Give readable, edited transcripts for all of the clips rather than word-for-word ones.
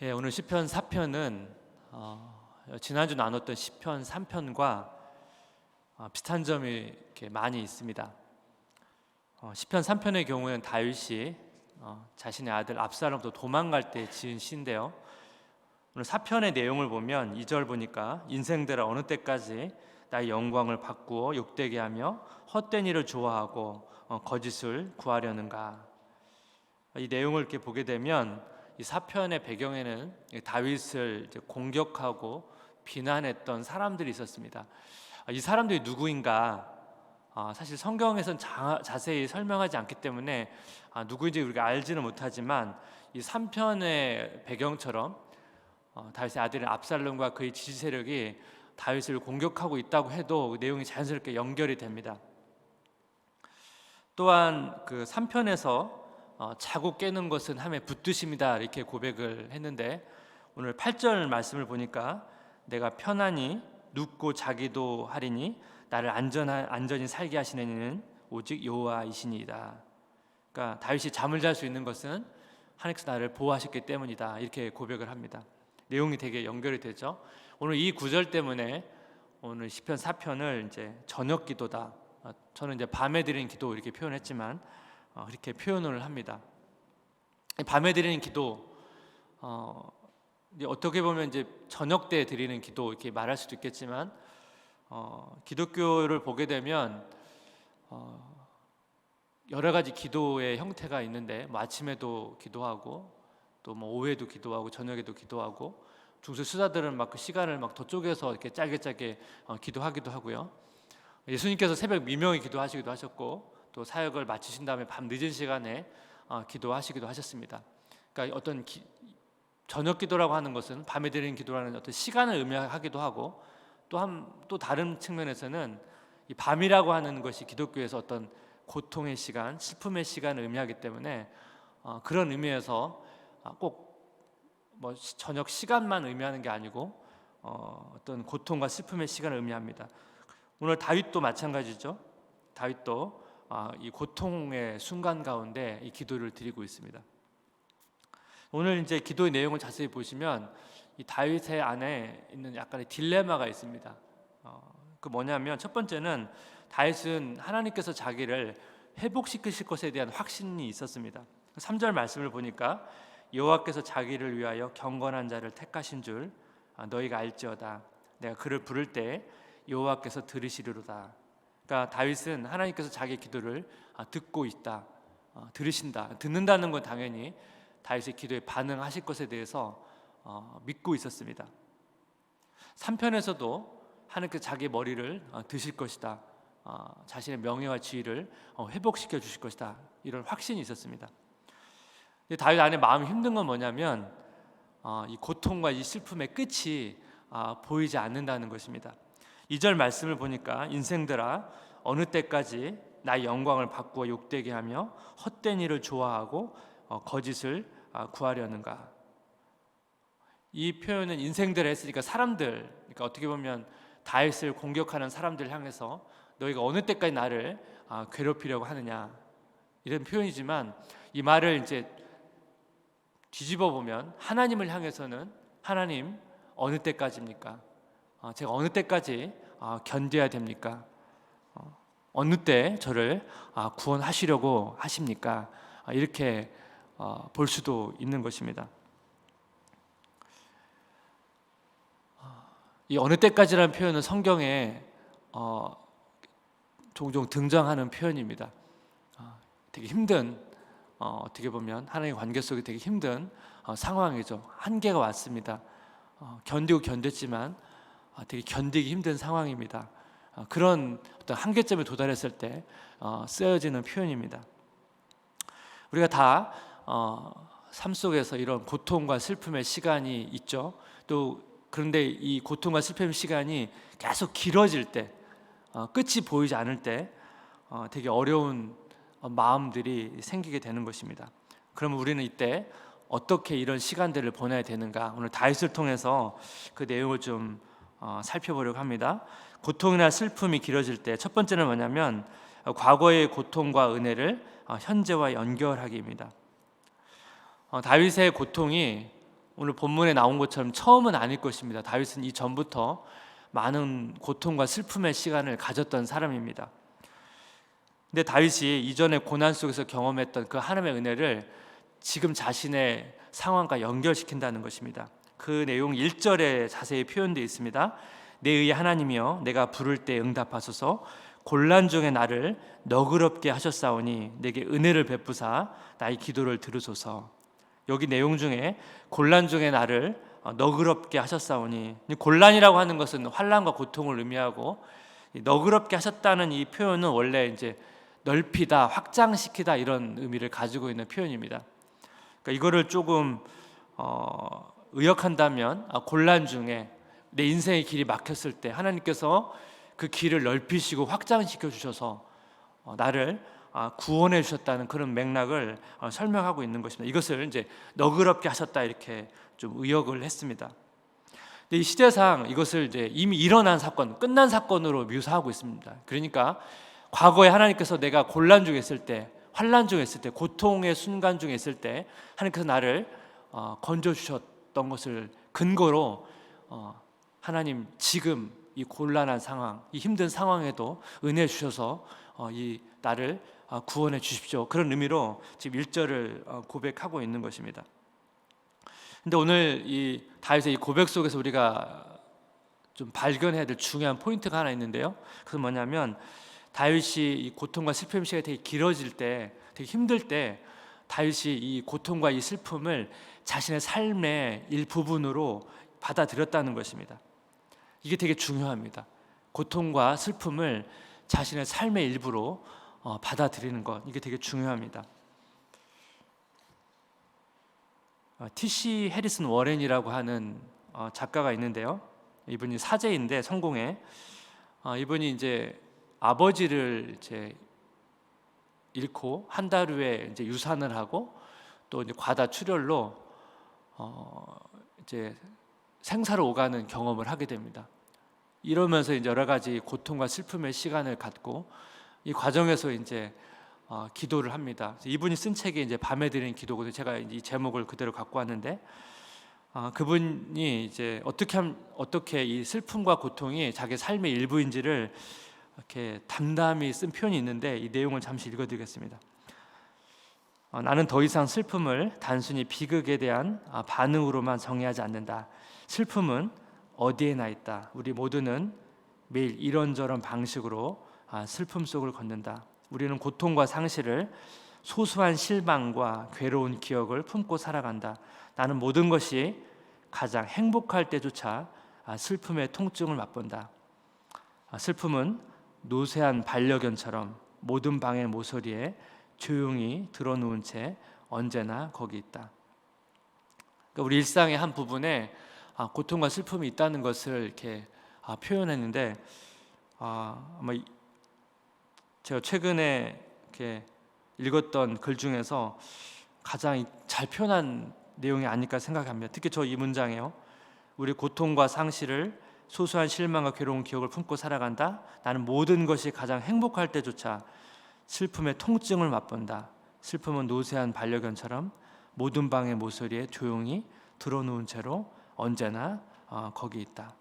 오늘 시편 4편은 지난주 나눴던 시편 3편과 비슷한 점이 이렇게 많이 있습니다. 시편 3편의 경우에는 다윗이 자신의 아들 압살롬도 도망갈 때 지은 시인데요. 오늘 4편의 내용을 보면 2절 보니까 인생들아 어느 때까지 나의 영광을 바꾸어 욕되게 하며 헛된 일을 좋아하고 거짓을 구하려는가. 이 내용을 이렇게 보게 되면 이 4편의 배경에는 다윗을 공격하고 비난했던 사람들이 있었습니다. 이 사람들이 누구인가? 사실 성경에서는 자세히 설명하지 않기 때문에 누구인지 우리가 알지는 못하지만 이 3편의 배경처럼 다윗의 아들인 압살롬과 그의 지지 세력이 다윗을 공격하고 있다고 해도 그 내용이 자연스럽게 연결이 됩니다. 또한 그 3편에서 자고 깨는 것은 함에 붙드심이다 이렇게 고백을 했는데 오늘 8절 말씀을 보니까 내가 편안히 눕고 자기도 하리니 나를 안전히 살게 하시는 이는 오직 여호와이시니이다. 그러니까 다윗이 잠을 잘 수 있는 것은 하나님께서 나를 보호하셨기 때문이다 이렇게 고백을 합니다. 내용이 되게 연결이 되죠. 오늘 이 구절 때문에 오늘 시편 4편을 이제 저녁 기도다. 저는 이제 밤에 드리는 기도 이렇게 표현했지만 그렇게 표현을 합니다. 밤에 드리는 기도 어떻게 보면 이제 저녁 때 드리는 기도 이렇게 말할 수도 있겠지만 기독교를 보게 되면 여러 가지 기도의 형태가 있는데 아침에도 기도하고 또 오후에도 기도하고 저녁에도 기도하고 중세 수사들은 막 그 시간을 막 저쪽에서 이렇게 짧게 기도하기도 하고요. 예수님께서 새벽 미명에 기도하시기도 하셨고 또 사역을 마치신 다음에 밤 늦은 시간에 기도하시기도 하셨습니다. 그러니까 어떤 저녁 기도라고 하는 것은 밤에 드리는 기도라는 어떤 시간을 의미하기도 하고 또 다른 측면에서는 이 밤이라고 하는 것이 기독교에서 어떤 고통의 시간, 슬픔의 시간을 의미하기 때문에 그런 의미에서 꼭 저녁 시간만 의미하는 게 아니고 어떤 고통과 슬픔의 시간을 의미합니다. 오늘 다윗도 마찬가지죠. 다윗도 이 고통의 순간 가운데 이 기도를 드리고 있습니다. 오늘 이제 기도의 내용을 자세히 보시면 이 다윗의 안에 있는 약간의 딜레마가 있습니다. 그 뭐냐면 첫 번째는 다윗은 하나님께서 자기를 회복시키실 것에 대한 확신이 있었습니다. 3절 말씀을 보니까 여호와께서 자기를 위하여 경건한 자를 택하신 줄 너희가 알지어다. 내가 그를 부를 때 여호와께서 들으시리로다. 그러니까 다윗은 하나님께서 자기의 기도를 듣고 있다, 들으신다. 듣는다는 건 당연히 다윗의 기도에 반응하실 것에 대해서 믿고 있었습니다. 3편에서도 하나님께서 자기의 머리를 드실 것이다, 자신의 명예와 지위를 회복시켜 주실 것이다, 이런 확신이 있었습니다. 근데 다윗 안에 마음이 힘든 건 뭐냐면 이 고통과 이 슬픔의 끝이 보이지 않는다는 것입니다. 2절 말씀을 보니까 인생들아 어느 때까지 나의 영광을 바꾸어 욕되게 하며 헛된 일을 좋아하고 거짓을 구하려는가. 이 표현은 인생들 했으니까 사람들, 그러니까 어떻게 보면 다윗을 공격하는 사람들 향해서 너희가 어느 때까지 나를 괴롭히려고 하느냐 이런 표현이지만 이 말을 이제 뒤집어 보면 하나님을 향해서는 하나님 어느 때까지입니까? 제가 어느 때까지 견뎌야 됩니까? 어느 때 저를 구원하시려고 하십니까? 이렇게 볼 수도 있는 것입니다. 이 어느 때까지라는 표현은 성경에 종종 등장하는 표현입니다. 되게 힘든 어떻게 보면 하나님의 관계 속에 되게 힘든 상황이죠. 한계가 왔습니다. 견디고 견뎠지만 되게 견디기 힘든 상황입니다. 그런 어떤 한계점에 도달했을 때 쓰여지는 표현입니다. 우리가 다 삶 속에서 이런 고통과 슬픔의 시간이 있죠. 또 그런데 이 고통과 슬픔의 시간이 계속 길어질 때, 끝이 보이지 않을 때 되게 어려운 마음들이 생기게 되는 것입니다. 그러면 우리는 이때 어떻게 이런 시간들을 보내야 되는가? 오늘 다윗을 통해서 그 내용을 좀 살펴보려고 합니다. 고통이나 슬픔이 길어질 때 첫 번째는 뭐냐면 과거의 고통과 은혜를 현재와 연결하기입니다. 다윗의 고통이 오늘 본문에 나온 것처럼 처음은 아닐 것입니다. 다윗은 이전부터 많은 고통과 슬픔의 시간을 가졌던 사람입니다. 근데 다윗이 이전에 고난 속에서 경험했던 그 하나님의 은혜를 지금 자신의 상황과 연결시킨다는 것입니다. 그 내용 1절에 자세히 표현되어 있습니다. 내 의의 하나님이여 내가 부를 때 응답하소서. 곤란 중에 나를 너그럽게 하셨사오니 내게 은혜를 베푸사 나의 기도를 들으소서. 여기 내용 중에 곤란 중에 나를 너그럽게 하셨사오니, 곤란이라고 하는 것은 환난과 고통을 의미하고, 너그럽게 하셨다는 이 표현은 원래 이제 넓히다, 확장시키다 이런 의미를 가지고 있는 표현입니다. 그러니까 이거를 조금 의역한다면 곤란 중에 내 인생의 길이 막혔을 때 하나님께서 그 길을 넓히시고 확장시켜 주셔서 나를 구원해 주셨다는 그런 맥락을 설명하고 있는 것입니다. 이것을 이제 너그럽게 하셨다 이렇게 좀 의역을 했습니다. 근데 이 시대상 이것을 이제 이미 일어난 사건, 끝난 사건으로 묘사하고 있습니다. 그러니까 과거에 하나님께서 내가 곤란 중에 있을 때, 환난 중에 있을 때, 고통의 순간 중에 있을 때 하나님께서 나를 건져 주셨던 것을 근거로 하나님 지금 이 곤란한 상황, 이 힘든 상황에도 은혜 주셔서 이 나를 구원해 주십시오. 그런 의미로 지금 1절을 고백하고 있는 것입니다. 근데 오늘 이 다윗의 이 고백 속에서 우리가 좀 발견해야 될 중요한 포인트가 하나 있는데요. 그건 뭐냐면 다윗이 이 고통과 슬픔 시간이 되게 길어질 때, 되게 힘들 때 다윗이 이 고통과 이 슬픔을 자신의 삶의 일부분으로 받아들였다는 것입니다. 이게 되게 중요합니다. 고통과 슬픔을 자신의 삶의 일부로 받아들이는 것, 이게 되게 중요합니다. T.C. 해리슨 워렌이라고 하는 작가가 있는데요. 이분이 사제인데 성공회. 이분이 이제 아버지를 이제 잃고 한 달 후에 이제 유산을 하고 또 이제 과다 출혈로 이제 생사를 오가는 경험을 하게 됩니다. 이러면서 이제 여러 가지 고통과 슬픔의 시간을 갖고 이 과정에서 이제 기도를 합니다. 이분이 쓴 책이 이제 밤에 드리는 기도거든요. 제가 이 제목을 그대로 갖고 왔는데 그분이 이제 어떻게 이 슬픔과 고통이 자기 삶의 일부인지를 이렇게 담담히 쓴 표현이 있는데 이 내용을 잠시 읽어드리겠습니다. 나는 더 이상 슬픔을 단순히 비극에 대한 반응으로만 정의하지 않는다. 슬픔은 어디에나 있다. 우리 모두는 매일 이런저런 방식으로 슬픔 속을 걷는다. 우리는 고통과 상실을 소소한 실망과 괴로운 기억을 품고 살아간다. 나는 모든 것이 가장 행복할 때조차 슬픔의 통증을 맛본다. 슬픔은 노쇠한 반려견처럼 모든 방의 모서리에 조용히 들어누운 채 언제나 거기 있다. 그러니까 우리 일상의 한 부분에 고통과 슬픔이 있다는 것을 이렇게 표현했는데 아마 제가 최근에 이렇게 읽었던 글 중에서 가장 잘 표현한 내용이 아닐까 생각합니다. 특히 저 이 문장이요. 우리 고통과 상실을 소소한 실망과 괴로운 기억을 품고 살아간다. 나는 모든 것이 가장 행복할 때조차 슬픔의 통증을 맛본다. 슬픔은 노쇠한 반려견처럼 모든 방의 모서리에 조용히 들어누운 채로 언제나 거기 있다.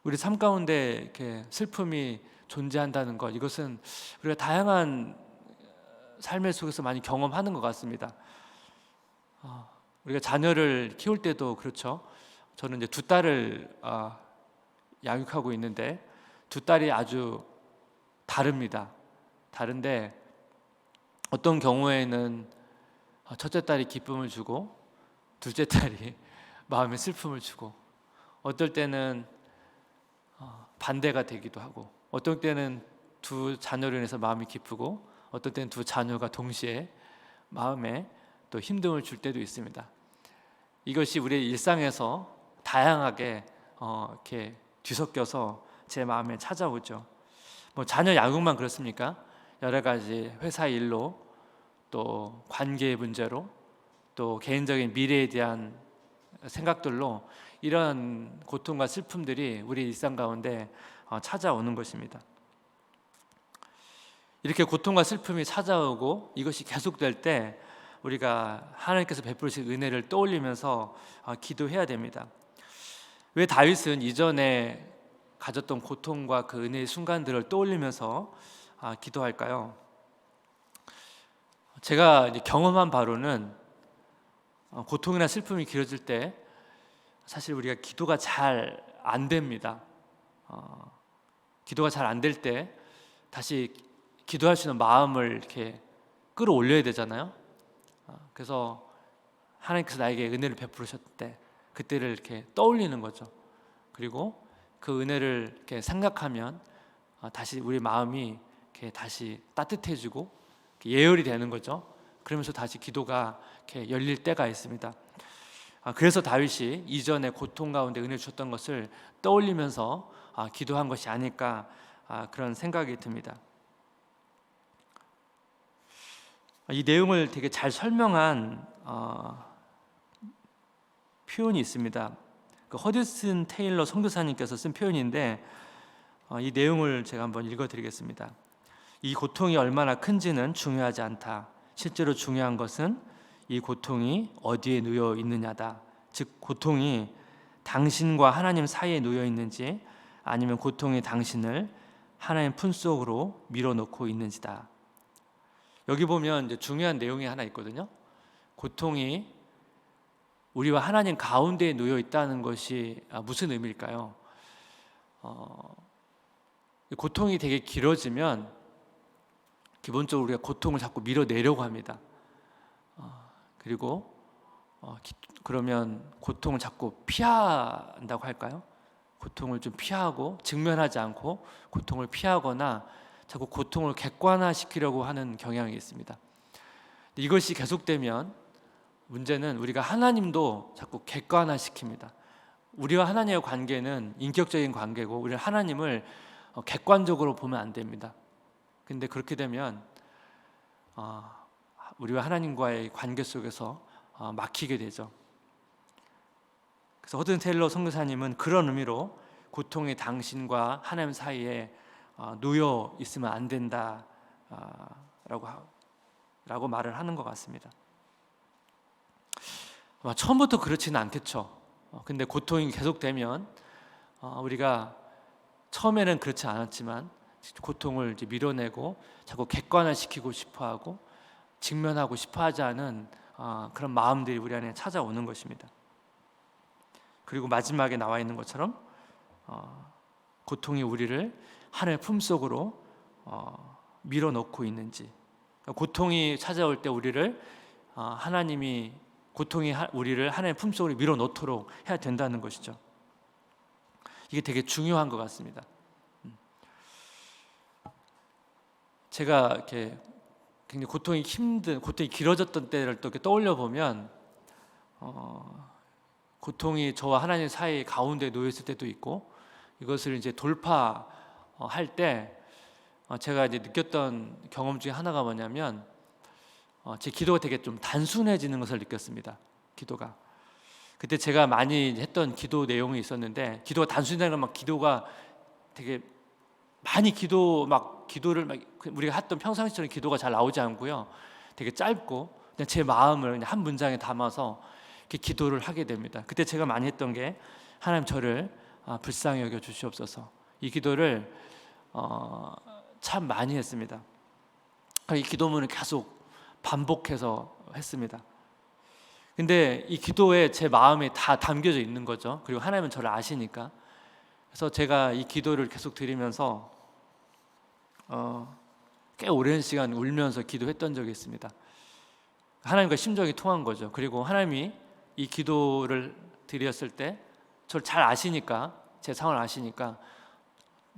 우리 삶 가운데 이렇게 슬픔이 존재한다는 것, 이것은 우리가 다양한 삶의 속에서 많이 경험하는 것 같습니다. 우리가 자녀를 키울 때도 그렇죠. 저는 이제 두 딸을 양육하고 있는데 두 딸이 아주 다릅니다. 다른데 어떤 경우에는 첫째 딸이 기쁨을 주고 둘째 딸이 마음에 슬픔을 주고, 어떨 때는 반대가 되기도 하고, 어떨 때는 두 자녀로 인해서 마음이 기쁘고, 어떨 때는 두 자녀가 동시에 마음에 또 힘듦을 줄 때도 있습니다. 이것이 우리의 일상에서 다양하게 이렇게 뒤섞여서 제 마음에 찾아오죠. 뭐 자녀 양육만 그렇습니까? 여러 가지 회사 일로, 또 관계의 문제로, 또 개인적인 미래에 대한 생각들로 이런 고통과 슬픔들이 우리 일상 가운데 찾아오는 것입니다. 이렇게 고통과 슬픔이 찾아오고 이것이 계속될 때 우리가 하나님께서 베푸신 은혜를 떠올리면서 기도해야 됩니다. 왜 다윗은 이전에 가졌던 고통과 그 은혜의 순간들을 떠올리면서 기도할까요? 제가 이제 경험한 바로는 고통이나 슬픔이 길어질 때 사실 우리가 기도가 잘 안 됩니다. 기도가 잘 안 될 때 다시 기도할 수 있는 마음을 이렇게 끌어올려야 되잖아요. 그래서 하나님께서 나에게 은혜를 베푸셨을 때 그때를 이렇게 떠올리는 거죠. 그리고 그 은혜를 이렇게 생각하면 다시 우리 마음이 이렇게 다시 따뜻해지고 예열이 되는 거죠. 그러면서 다시 기도가 이렇게 열릴 때가 있습니다. 그래서 다윗이 이전에 고통 가운데 은혜 주셨던 것을 떠올리면서 기도한 것이 아닐까 그런 생각이 듭니다. 이 내용을 되게 잘 설명한 표현이 있습니다. 그 허드슨 테일러 선교사님께서 쓴 표현인데 이 내용을 제가 한번 읽어드리겠습니다. 이 고통이 얼마나 큰지는 중요하지 않다. 실제로 중요한 것은 이 고통이 어디에 놓여 있느냐다. 즉 고통이 당신과 하나님 사이에 놓여 있는지 아니면 고통이 당신을 하나님 품속으로 밀어넣고 있는지다. 여기 보면 이제 중요한 내용이 하나 있거든요. 고통이 우리와 하나님 가운데에 놓여 있다는 것이 무슨 의미일까요? 고통이 되게 길어지면 기본적으로 우리가 고통을 자꾸 밀어내려고 합니다. 그리고 그러면 고통을 자꾸 피한다고 할까요? 고통을 좀 피하고 직면하지 않고 고통을 피하거나 자꾸 고통을 객관화시키려고 하는 경향이 있습니다. 이것이 계속되면 문제는 우리가 하나님도 자꾸 객관화시킵니다. 우리와 하나님의 관계는 인격적인 관계고 우리는 하나님을 객관적으로 보면 안 됩니다. 근데 그렇게 되면 우리와 하나님과의 관계 속에서 막히게 되죠. 그래서 허든 테일러 선교사님은 그런 의미로 고통이 당신과 하나님 사이에 놓여 있으면 안 된다 라고 말을 하는 것 같습니다. 처음부터 그렇지는 않겠죠. 근데 고통이 계속되면 우리가 처음에는 그렇지 않았지만 고통을 이제 밀어내고 자꾸 객관화시키고 싶어하고 직면하고 싶어하지 않은 그런 마음들이 우리 안에 찾아오는 것입니다. 그리고 마지막에 나와 있는 것처럼 고통이 우리를 하나님의 품속으로 밀어넣고 있는지, 고통이 찾아올 때 우리를 하나님이 고통이 우리를 하나님의 품속으로 밀어넣도록 해야 된다는 것이죠. 이게 되게 중요한 것 같습니다. 제가 이렇게 굉장히 고통이 길어졌던 때를 또 이렇게 떠올려 보면 고통이 저와 하나님 사이 가운데 놓여 있을 때도 있고 이것을 이제 돌파할 때 제가 이제 느꼈던 경험 중에 하나가 뭐냐면 제 기도가 되게 좀 단순해지는 것을 느꼈습니다. 기도가 그때 제가 많이 했던 기도 내용이 있었는데 기도가 단순해지는 건 막 기도가 되게 많이 기도를 막 우리가 했던 평상시처럼 기도가 잘 나오지 않고요. 되게 짧고 그냥 제 마음을 그냥 한 문장에 담아서 이렇게 기도를 하게 됩니다. 그때 제가 많이 했던 게 하나님 저를 불쌍히 여겨 주시옵소서. 이 기도를 참 많이 했습니다. 이 기도문을 계속 반복해서 했습니다. 근데 이 기도에 제 마음이 다 담겨져 있는 거죠. 그리고 하나님은 저를 아시니까. 그래서 제가 이 기도를 계속 드리면서 꽤 오랜 시간 울면서 기도했던 적이 있습니다. 하나님과 심정이 통한 거죠. 그리고 하나님이 이 기도를 드렸을 때 저를 잘 아시니까, 제 상황을 아시니까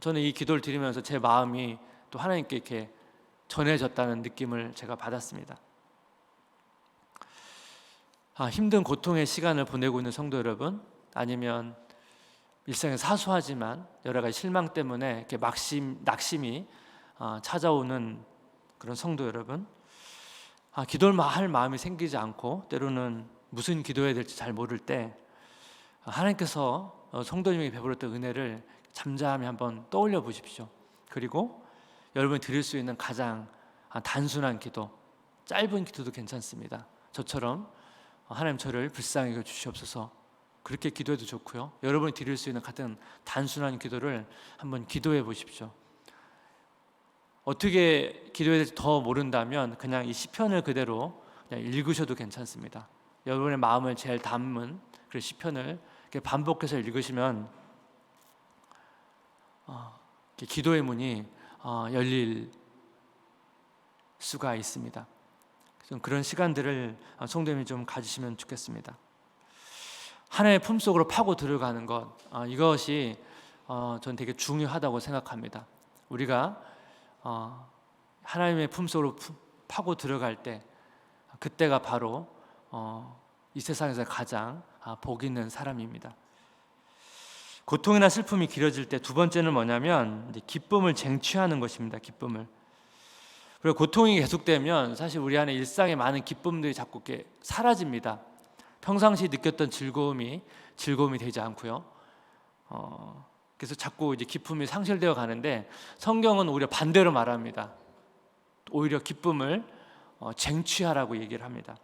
저는 이 기도를 드리면서 제 마음이 또 하나님께 이렇게 전해졌다는 느낌을 제가 받았습니다. 힘든 고통의 시간을 보내고 있는 성도 여러분, 아니면 일상에 사소하지만 여러 가지 실망 때문에 이렇게 낙심이 찾아오는 그런 성도 여러분, 기도를 할 마음이 생기지 않고 때로는 무슨 기도해야 될지 잘 모를 때 하나님께서 성도님에게 베풀었던 은혜를 잠잠히 한번 떠올려 보십시오. 그리고 여러분이 드릴 수 있는 가장 단순한 기도, 짧은 기도도 괜찮습니다. 저처럼 하나님 저를 불쌍히 여겨 주시옵소서, 그렇게 기도해도 좋고요. 여러분이 드릴 수 있는 같은 단순한 기도를 한번 기도해 보십시오. 어떻게 기도해야 될지 더 모른다면 그냥 이 시편을 그대로 그냥 읽으셔도 괜찮습니다. 여러분의 마음을 제일 담은 그 시편을 이렇게 반복해서 읽으시면 기도의 문이 열릴 수가 있습니다. 그런 시간들을 성도님이 좀 가지시면 좋겠습니다. 하나님의 품속으로 파고 들어가는 것, 이것이 저는 되게 중요하다고 생각합니다. 우리가 하나님의 품속으로 파고 들어갈 때, 그때가 바로 이 세상에서 가장 복 있는 사람입니다. 고통이나 슬픔이 길어질 때 두 번째는 뭐냐면 이제 기쁨을 쟁취하는 것입니다. 기쁨을. 그리고 고통이 계속되면 사실 우리 안에 일상의 많은 기쁨들이 자꾸 이렇게 사라집니다. 평상시 느꼈던 즐거움이 되지 않고요. 그래서 자꾸 이제 기쁨이 상실되어 가는데, 성경은 오히려 반대로 말합니다. 오히려 기쁨을 쟁취하라고 얘기를 합니다.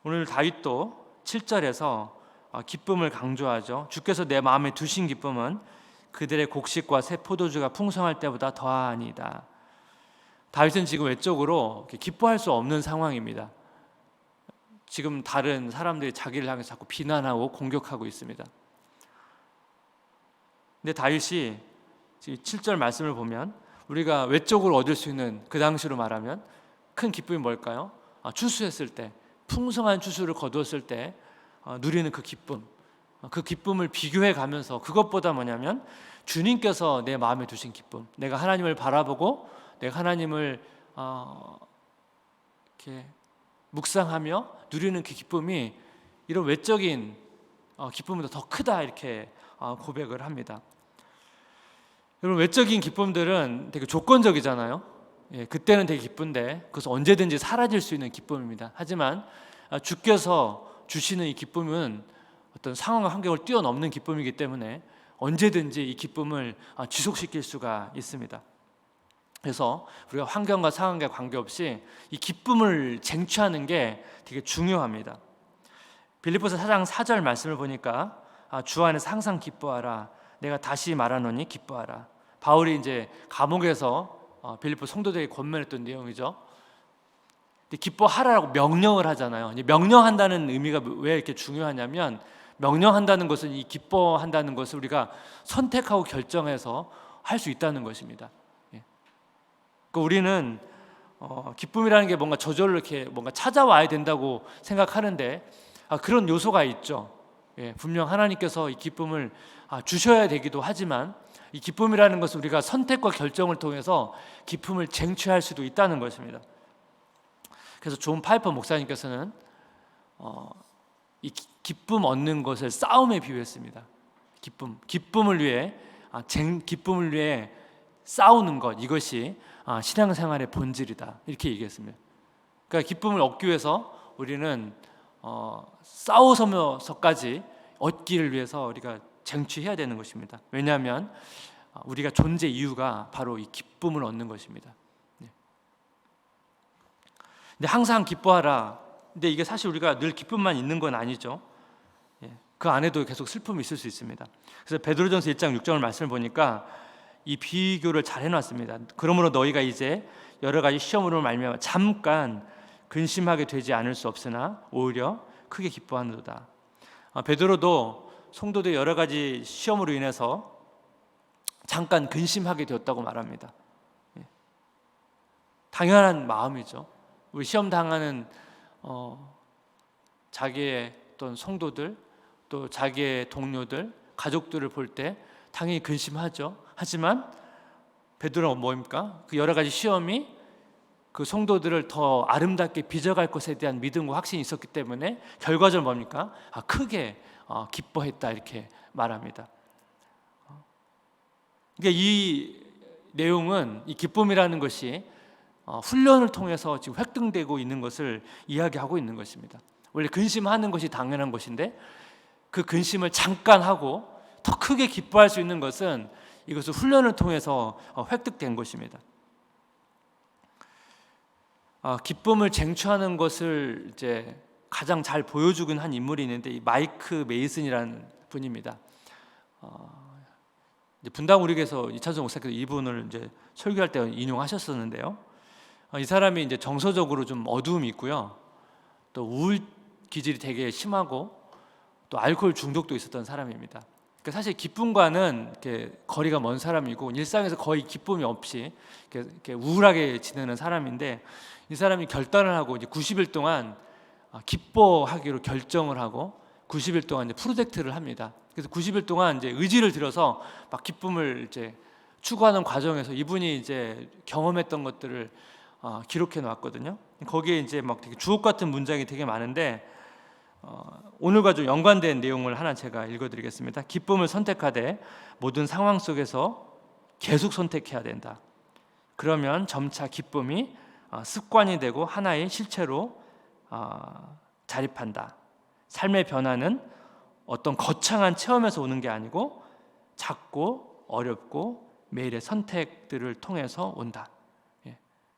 오늘 다윗도 7절에서 기쁨을 강조하죠. 주께서 내 마음에 두신 기쁨은 그들의 곡식과 새 포도주가 풍성할 때보다 더하니이다. 다윗은 지금 외적으로 기뻐할 수 없는 상황입니다. 지금 다른 사람들이 자기를 향해서 자꾸 비난하고 공격하고 있습니다. 근데 다윗이 7절 말씀을 보면 우리가 외적으로 얻을 수 있는, 그 당시로 말하면 큰 기쁨이 뭘까요? 추수했을 때, 풍성한 추수를 거두었을 때 누리는 그 기쁨, 그 기쁨을 비교해 가면서, 그것보다 뭐냐면 주님께서 내 마음에 두신 기쁨, 내가 하나님을 바라보고 내가 하나님을 이렇게 묵상하며 누리는 그 기쁨이 이런 외적인 기쁨보다 더 크다, 이렇게 고백을 합니다. 여러분, 외적인 기쁨들은 되게 조건적이잖아요. 그때는 되게 기쁜데 그것은 언제든지 사라질 수 있는 기쁨입니다. 하지만 주께서 주시는 이 기쁨은 어떤 상황과 환경을 뛰어넘는 기쁨이기 때문에 언제든지 이 기쁨을 지속시킬 수가 있습니다. 그래서 우리가 환경과 상황과 관계없이 이 기쁨을 쟁취하는 게 되게 중요합니다. 빌립보서 4장 4절 말씀을 보니까 주 안에서 항상 기뻐하라, 내가 다시 말하노니 기뻐하라. 바울이 이제 감옥에서 빌립보 성도들에게 권면했던 내용이죠. 기뻐하라고 명령을 하잖아요. 명령한다는 의미가 왜 이렇게 중요하냐면, 명령한다는 것은, 이 기뻐한다는 것을 우리가 선택하고 결정해서 할 수 있다는 것입니다. 그러니까 우리는 기쁨이라는 게 뭔가 저절로 이렇게 뭔가 찾아와야 된다고 생각하는데 그런 요소가 있죠. 분명 하나님께서 이 기쁨을 주셔야 되기도 하지만, 이 기쁨이라는 것은 우리가 선택과 결정을 통해서 기쁨을 쟁취할 수도 있다는 것입니다. 그래서 존 파이퍼 목사님께서는 이 기쁨 얻는 것을 싸움에 비유했습니다. 기쁨을 위해 싸우는 것, 이것이 신앙생활의 본질이다, 이렇게 얘기했습니다. 그러니까 기쁨을 얻기 위해서 우리는 싸워서까지 얻기를 위해서 우리가 쟁취해야 되는 것입니다. 왜냐하면 우리가 존재 이유가 바로 이 기쁨을 얻는 것입니다. 근데 항상 기뻐하라. 근데 이게 사실 우리가 늘 기쁨만 있는 건 아니죠. 그 안에도 계속 슬픔이 있을 수 있습니다. 그래서 베드로전서 1장 6절 말씀을 보니까 이 비교를 잘 해놨습니다. 그러므로 너희가 이제 여러 가지 시험으로 말미암아 잠깐 근심하게 되지 않을 수 없으나 오히려 크게 기뻐하노라. 베드로도 성도들 여러 가지 시험으로 인해서 잠깐 근심하게 되었다고 말합니다. 당연한 마음이죠. 우리 시험 당하는 자기의 어떤 성도들, 또 자기의 동료들, 가족들을 볼 때 당연히 근심하죠. 하지만 베드로는 뭡니까? 그 여러 가지 시험이 그 성도들을 더 아름답게 빚어갈 것에 대한 믿음과 확신이 있었기 때문에 결과적으로 뭡니까? 크게 기뻐했다, 이렇게 말합니다. 그러니까 이 내용은, 이 기쁨이라는 것이 훈련을 통해서 지금 획득되고 있는 것을 이야기하고 있는 것입니다. 원래 근심하는 것이 당연한 것인데 그 근심을 잠깐 하고 더 크게 기뻐할 수 있는 것은 이것을 훈련을 통해서 획득된 것입니다. 기쁨을 쟁취하는 것을 이제 가장 잘 보여주긴 한 인물이 있는데 이 마이크 메이슨이라는 분입니다. 이제 분당 우리에서 이찬수 목사께서 이분을 이제 설교할 때 인용하셨었는데요. 이 사람이 이제 정서적으로 좀 어두움이 있고요. 또 우울 기질이 되게 심하고 또 알코올 중독도 있었던 사람입니다. 그러니까 사실 기쁨과는 이렇게 거리가 먼 사람이고 일상에서 거의 기쁨이 없이 이렇게 우울하게 지내는 사람인데 이 사람이 결단을 하고 이제 90일 동안 기뻐하기로 결정을 하고 90일 동안 이제 프로젝트를 합니다. 그래서 90일 동안 이제 의지를 들여서 막 기쁨을 이제 추구하는 과정에서 이분이 이제 경험했던 것들을 기록해 놨거든요. 거기에 이제 막 되게 주옥 같은 문장이 되게 많은데 오늘과 좀 연관된 내용을 하나 제가 읽어드리겠습니다. 기쁨을 선택하되 모든 상황 속에서 계속 선택해야 된다. 그러면 점차 기쁨이 습관이 되고 하나의 실체로 자립한다. 삶의 변화는 어떤 거창한 체험에서 오는 게 아니고 작고 어렵고 매일의 선택들을 통해서 온다.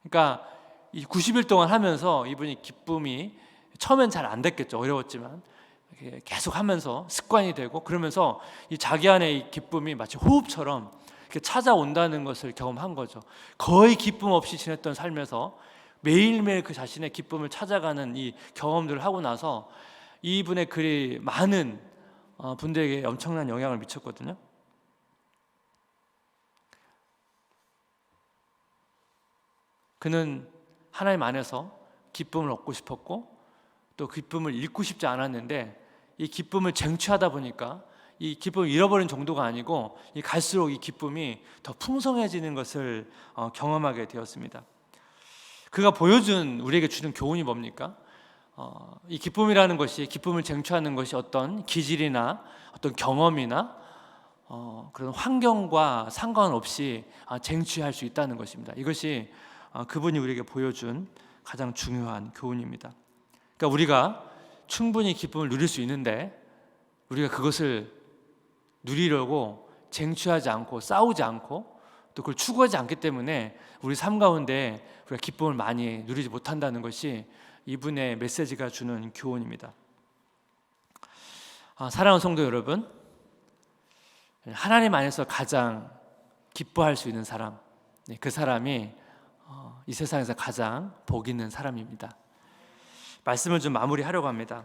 그러니까 이 90일 동안 하면서 이분이 기쁨이 처음엔 잘 안 됐겠죠. 어려웠지만 계속 하면서 습관이 되고 그러면서 이 자기 안에 이 기쁨이 마치 호흡처럼 이렇게 찾아온다는 것을 경험한 거죠. 거의 기쁨 없이 지냈던 삶에서 매일매일 그 자신의 기쁨을 찾아가는 이 경험들을 하고 나서 이분의 글이 많은 분들에게 엄청난 영향을 미쳤거든요. 그는 하나님 안에서 기쁨을 얻고 싶었고 또 기쁨을 잃고 싶지 않았는데 이 기쁨을 쟁취하다 보니까 이 기쁨을 잃어버린 정도가 아니고 이 갈수록 이 기쁨이 더 풍성해지는 것을 경험하게 되었습니다. 그가 보여준 우리에게 주는 교훈이 뭡니까? 이 기쁨이라는 것이 기쁨을 쟁취하는 것이 어떤 기질이나 어떤 경험이나 그런 환경과 상관없이 쟁취할 수 있다는 것입니다. 이것이 그분이 우리에게 보여준 가장 중요한 교훈입니다. 그러니까 우리가 충분히 기쁨을 누릴 수 있는데 우리가 그것을 누리려고 쟁취하지 않고 싸우지 않고 또 그걸 추구하지 않기 때문에 우리 삶 가운데 우리가 기쁨을 많이 누리지 못한다는 것이 이분의 메시지가 주는 교훈입니다. 사랑하는 성도 여러분, 하나님 안에서 가장 기뻐할 수 있는 사람, 그 사람이 이 세상에서 가장 복 있는 사람입니다. 말씀을 좀 마무리하려고 합니다.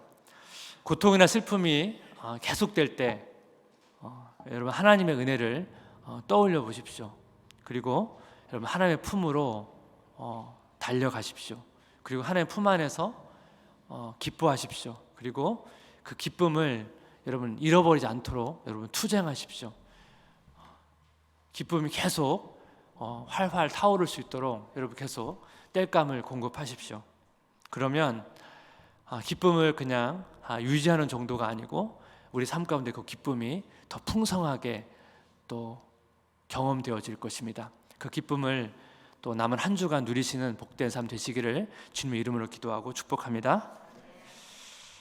고통이나 슬픔이 계속될 때 여러분 하나님의 은혜를 떠올려 보십시오. 그리고 여러분 하나님의 품으로 달려가십시오. 그리고 하나님의 품 안에서 기뻐하십시오. 그리고 그 기쁨을 여러분 잃어버리지 않도록 여러분 투쟁하십시오. 기쁨이 계속 활활 타오를 수 있도록 여러분 계속 땔감을 공급하십시오. 그러면 기쁨을 그냥 유지하는 정도가 아니고 우리 삶 가운데 그 기쁨이 더 풍성하게 또 경험되어질 것입니다. 그 기쁨을 또 남은 한 주간 누리시는 복된 삶 되시기를 주님의 이름으로 기도하고 축복합니다.